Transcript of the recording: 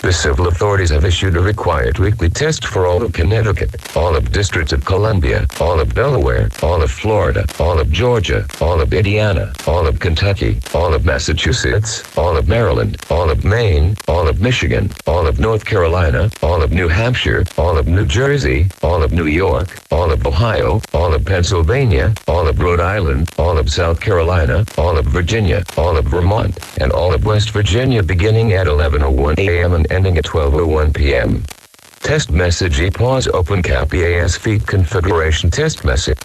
The civil authorities have issued a required weekly test for all of Connecticut, all of District of Columbia, all of Delaware, all of Florida, all of Georgia, all of Indiana, all of Kentucky, all of Massachusetts, all of Maryland, all of Maine, all of Michigan, all of North Carolina, all of New Hampshire, all of New Jersey, all of New York, all of Ohio, all of Pennsylvania, all of Rhode Island, all of South Carolina, all of Virginia, all of Vermont, and all of West Virginia beginning at 11:01 a.m. and ending at 12:01 p.m. Test message EAPAWS open cap EAS feed configuration test message.